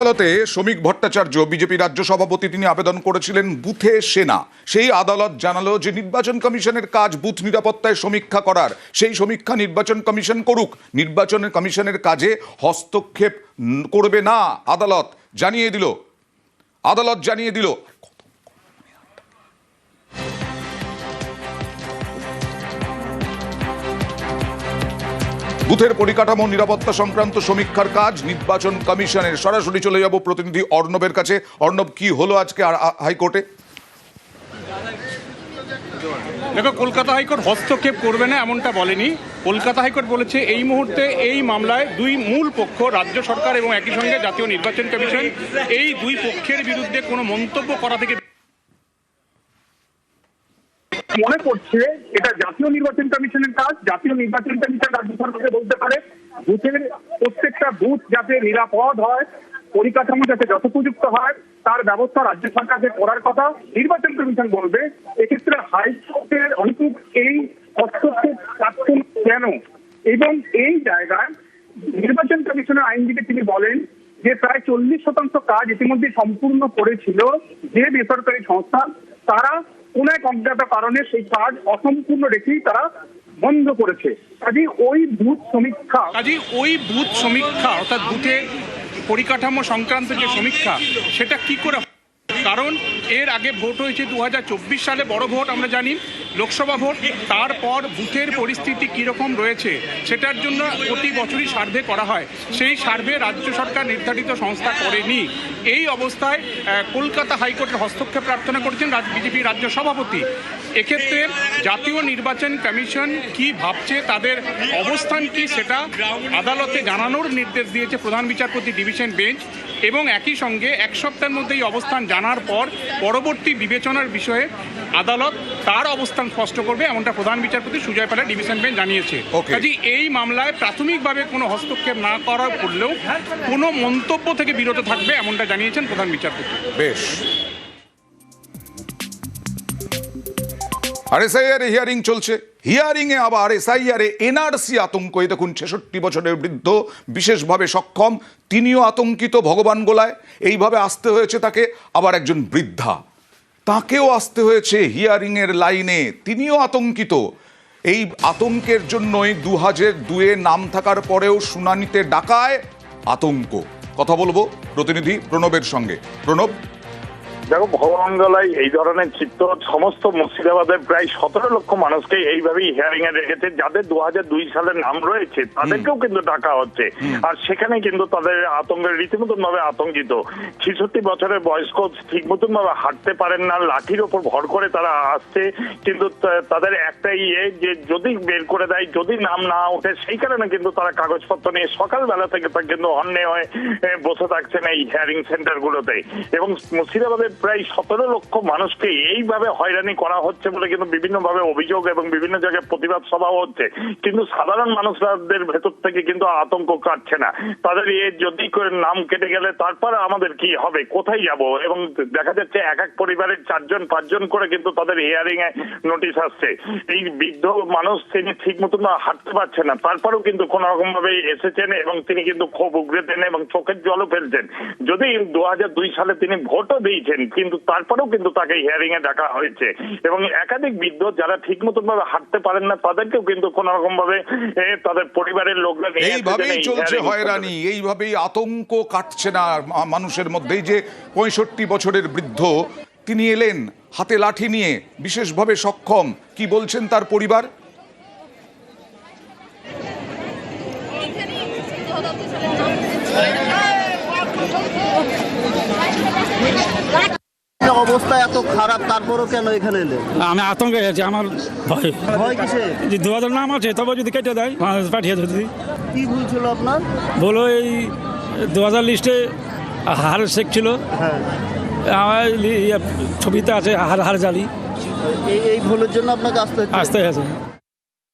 আদালতে শ্রমিক ভট্টাচার্য বিজেপি রাজ্য সভাপতি তিনি আবেদন করেছিলেন বুথে সেনা। সেই আদালত জানালো যে নির্বাচন কমিশনের কাজ বুথ নিরাপত্তায় সমীক্ষা করার, সেই সমীক্ষা নির্বাচন কমিশন করুক, নির্বাচন কমিশনের কাজে হস্তক্ষেপ করবে না। আদালত জানিয়ে দিল বুথের পরিকাঠামো নিরাপত্তা সংক্রান্ত সমীক্ষার কাজ নির্বাচন কমিশনের। সরাসরি চলে যাব প্রতিনিধি অর্ণবের কাছে। অর্ণব, কি হলো আজকে হাইকোর্টে? দেখো, কলকাতা হাইকোর্ট হস্তক্ষেপ করবে না এমনটা বলেনি। কলকাতা হাইকোর্ট বলেছে এই মুহূর্তে এই মামলায় দুই মূল পক্ষ, রাজ্য সরকার এবং একই সঙ্গে জাতীয় নির্বাচন কমিশন, এই দুই পক্ষের বিরুদ্ধে কোনো মন্তব্য করা থেকে মনে করছে এটা জাতীয় নির্বাচন কমিশনের কাজ। জাতীয় নির্বাচন কমিশন রাজ্য সরকারকে বলতে পারে বুথের প্রত্যেকটা বুথ যাতে নিরাপদ হয়, পরিকাঠামো যাতে যথোপযুক্ত হয়, তার ব্যবস্থা রাজ্য সরকারকে করার কথা নির্বাচন কমিশন বলবে। এক্ষেত্রে হাইকোর্টের অনুকূল এই হস্তক্ষেপ কেন? এবং এই জায়গায় নির্বাচন কমিশনের আইনজীবী তিনি বলেন যে প্রায় 40% কাজ ইতিমধ্যে সম্পূর্ণ করেছিল যে বেসরকারি সংস্থা, তারা কোন এক অজ্ঞাত কারণে সেই কাজ অসম্পূর্ণ রেখেই তারা বন্ধ করেছে। কাজেই ওই বুথ সমীক্ষা অর্থাৎ বুথের পরিকাঠামো সংক্রান্ত যে সমীক্ষা, সেটা কি করে? কারণ এর আগে ভোট হয়েছে 2024 সালে, বড় ভোট আমরা জানি, লোকসভা ভোট। তারপর বুথের পরিস্থিতি কীরকম রয়েছে সেটার জন্য প্রতি বছরই সার্ভে করা হয়। সেই সার্ভে রাজ্য সরকার নির্ধারিত সংস্থা করেনি। এই অবস্থায় কলকাতা হাইকোর্টের হস্তক্ষেপ প্রার্থনা করেছেন বিজেপি রাজ্য সভাপতি। এক্ষেত্রে জাতীয় নির্বাচন কমিশন কি ভাবছে, তাদের অবস্থান কি, সেটা আদালতে জানানোর নির্দেশ দিয়েছে প্রধান বিচারপতি ডিভিশন বেঞ্চ। এবং একই সঙ্গে এক সপ্তাহের মধ্যে এই অবস্থান জানার পর পরবর্তী বিবেচনার বিষয়ে আদালত তার অবস্থান স্পষ্ট করবে, এমনটা প্রধান বিচারপতি সুজয় পালা ডিভিশন বেঞ্চ জানিয়েছে। কাজে এই মামলায় প্রাথমিকভাবে কোনো হস্তক্ষেপ না করা করলেও কোনো মন্তব্য থেকে বিরত থাকবে, এমনটা জানিয়েছেন প্রধান বিচারপতি। বেশ, আর এসআইআর হিয়ারিং চলছে। হিয়ারিং এ আবার এসআইআর এনআরসি আতঙ্ক। এই দেখুন, 66 বছরের বৃদ্ধ, বিশেষভাবে সক্ষম, তিনিও আতঙ্কিত ভগবান গোলায়। এইভাবে আসতে হয়েছে তাকে। আবার একজন বৃদ্ধা, তাকেও আসতে হয়েছে হিয়ারিং এর লাইনে, তিনিও আতঙ্কিত। এই আতঙ্কের জন্যই 2002-এ নাম থাকার পরেও শুনানিতে ডাকায় আতঙ্ক। কথা বলবো প্রতিনিধি প্রণবের সঙ্গে। প্রণব, দেখো, ভগবান গলায় এই ধরনের চিত্র সমস্ত মুর্শিদাবাদের প্রায় 17 লক্ষ মানুষকে এইভাবেই হিয়ারিং এ রেখেছে। যাদের 2002 সালের নাম রয়েছে তাদেরকেও কিন্তু ডাকা হচ্ছে। আর সেখানে কিন্তু তাদের আতঙ্কের রীতিমতন ভাবে আতঙ্কিত। 66 বছরের বয়স্ক ঠিক মতন ভাবে হাঁটতে পারেন না, লাঠির ওপর ভর করে তারা আসছে। কিন্তু তাদের একটাই যে যদি বের করে দেয়, যদি নাম না ওঠে, সেই কারণে কিন্তু তারা কাগজপত্র নিয়ে সকালবেলা থেকে তা কিন্তু হন্যে হয়ে বসে থাকছেন এই হিয়ারিং সেন্টার গুলোতে। এবং মুর্শিদাবাদের প্রায় 17 লক্ষ মানুষকে এইভাবে হয়রানি করা হচ্ছে বলে কিন্তু বিভিন্নভাবে অভিযোগ এবং বিভিন্ন জায়গায় প্রতিবাদ সভা হচ্ছে। কিন্তু সাধারণ মানুষদের ভেতর থেকে কিন্তু আতঙ্ক কাটছে না। তাদের যদি করে নাম কেটে গেলে তারপর আমাদের কি হবে, কোথায় যাব? এবং দেখা যাচ্ছে এক এক পরিবারের 4-5 করে কিন্তু তাদের হিয়ারিং এ নোটিশ আসছে। এই বৃদ্ধ মানুষ, তিনি ঠিক মতন হাঁটতে পারছেন না, তারপরেও কিন্তু কোন রকম ভাবে এসেছেন এবং তিনি কিন্তু ক্ষোভ উগড়েছেন এবং চোখের জলও ফেলছেন। যদি 2002 সালে তিনি ভোটও দিয়েছেন, কিন্তু তারপরেও কিন্তু তাকে হিয়ারিং এ ডাকা হয়েছে। এবং একাধিক বৃদ্ধ যারা ঠিক মতন ভাবে হাঁটতে পারেন না, তাদেরকেও কিন্তু কোন রকম ভাবে তাদের পরিবারের লোকরা এইভাবেই চলছে হয়রানি, এইভাবেই আতঙ্ক কাটছে না মানুষের মধ্যেই। যে 65 বছরের বৃদ্ধ, তিনি এলেন হাতে লাঠি নিয়ে, বিশেষভাবে সক্ষম। কি বলছেন তার পরিবার? অবস্থা এত খারাপ, তারপরও কেন এখানে এলেন? আমি আতঙ্কে আছি, আমার ভয়। ভয় কিসে? যে 2000 নাম আছে, তবে যদি কেটে দেয় পাঠিয়ে যদি। কি ভুল ছিল আপনার? বলো, এই 2000 লিস্টে হার শেখ ছিল। হ্যাঁ, আমার ছবিতে আছে হার জালি। এই ভুলের জন্য আপনাকে আসতে হয়েছে।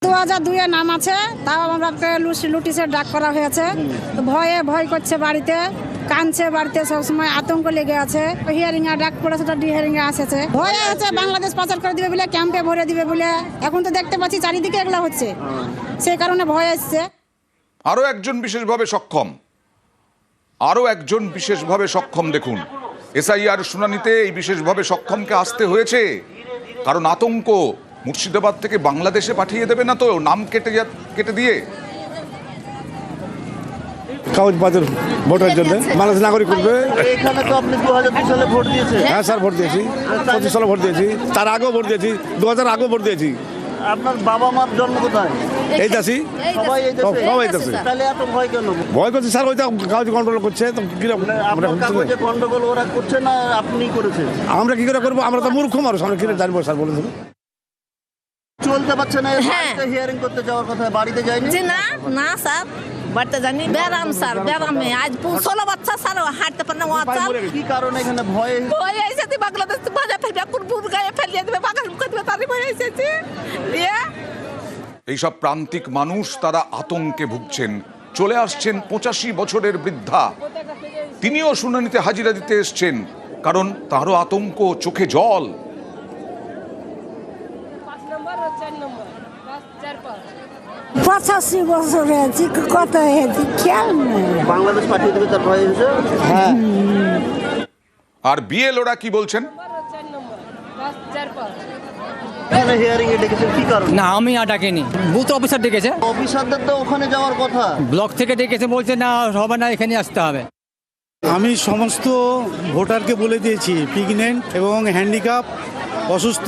2002-এ নাম আছে, তাও আমাকে লুটিসের ডাক করা হয়েছে। ভয় করছে, বাড়িতে কানছে, বাড়িতে সবসময় আতঙ্ক লেগে আছে। হিয়ারিং এ ডাক পড়ে, সেটা ডিহিয়ারিং এ আসেছে। ভয় আছে বাংলাদেশ পাচার করে দিবে বলে, ক্যাম্পে ভরে দিবে বলে। এখন তো দেখতে পাচ্ছি চারিদিকে এগুলো হচ্ছে, সেই কারণে ভয় আসছে। আরো একজন বিশেষভাবে সক্ষম, আরও একজন বিশেষভাবে সক্ষম দেখুন। এসআইআর শুনানিতে এই বিশেষভাবে সক্ষমকে আসতে হয়েছে, কারণ আতঙ্ক। মুর্শিদাবাদ থেকে বাংলাদেশে পাঠিয়ে দেবে না তো নাম কেটে দিয়ে? কাগজপত্র ভোটের জন্য বাংলাদেশ নাগরিক করবে। এখানে তো আপনি 2002 সালে ভোট দিয়েছেন। হ্যাঁ স্যার, ভোট দিয়েছি, 25 সালে ভোট দিয়েছি, তার আগেও ভোট দিয়েছি, 2000 আগেও ভোট দিয়েছি। আপনার বাবা মার জন্ম কোথায়? এই দাসি সবাই এই দেশে? সবাই দেশে। তাহলে এত ভয় কেন? ভয় করছে স্যার, ওইটা কাগজ কন্ট্রোল করছে তো কিরকম আপনার কাগজে গন্ডগোল ওরা করছে না আপনি করেছেন? আমরা কি করে করবো? আমরা তো মূর্খ মানুষ, আমরা কি করে জানবো স্যার বলে দেবো। চলতে পারছে না, হ্যাঁ। হিয়ারিং করতে যাওয়ার কথা, বাড়িতে যায়নি? যে না না স্যার, বাড়িতে জানি ব্যারাম স্যার, ব্যারামে আজ 16 বাচ্চা স্যার হাঁটতে পারে না। ওয়াচাল কি কারণে এখানে ভয়? ভয় এসেছে বাংলাদেশ বাজা ফেলবে, কোন বুর গায়ে ফেলিয়ে দেবে, বাগান মুখে দেবে, তারই ভয় এসেছে। এইসব প্রান্তিক মানুষ তারা আতঙ্কে ভুগছেন। চলে আসছেন 85 বছরের বৃদ্ধা, তিনিও শুনানিতে হাজিরা দিতে এসছেন, কারণ তারও আতঙ্ক, চোখে জল। 85 বছর হয়েছে, কত হয়েছে খেয়াল নেই। বাংলাদেশ পাঠিয়ে দেবে তার ভয় হয়েছে? হ্যাঁ। আর বিএলওরা কি বলছেন? এখানে হিয়ারিং এ ডেকেছেন কি কারণ? না, আমি আর ডাকিনি, বুথ অফিসার ডেকেছে, অফিসারদের তো ওখানে যাওয়ার কথা। ব্লক থেকে ডেকেছে, বলছে না হবে না, এখানে আসতে হবে। আমি সমস্ত ভোটারকে বলে দিয়েছি, প্রেগনেন্ট এবং হ্যান্ডিক্যাপ, অসুস্থ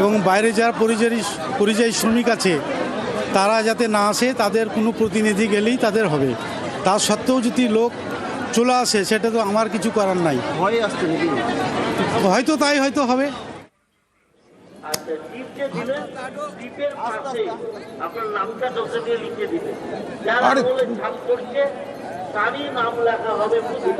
এবং বাইরে যারা পরিযায়ী শ্রমিক আছে তারা যাতে না আসে, তাদের কোনো প্রতিনিধি গেলেই তাদের হবে। তা সত্ত্বেও যদি লোক চলে আসে সেটা তো আমার কিছু করার নাই। ভয় আসছে নাকি? হয়তো তাই হয়তো হবে। আরে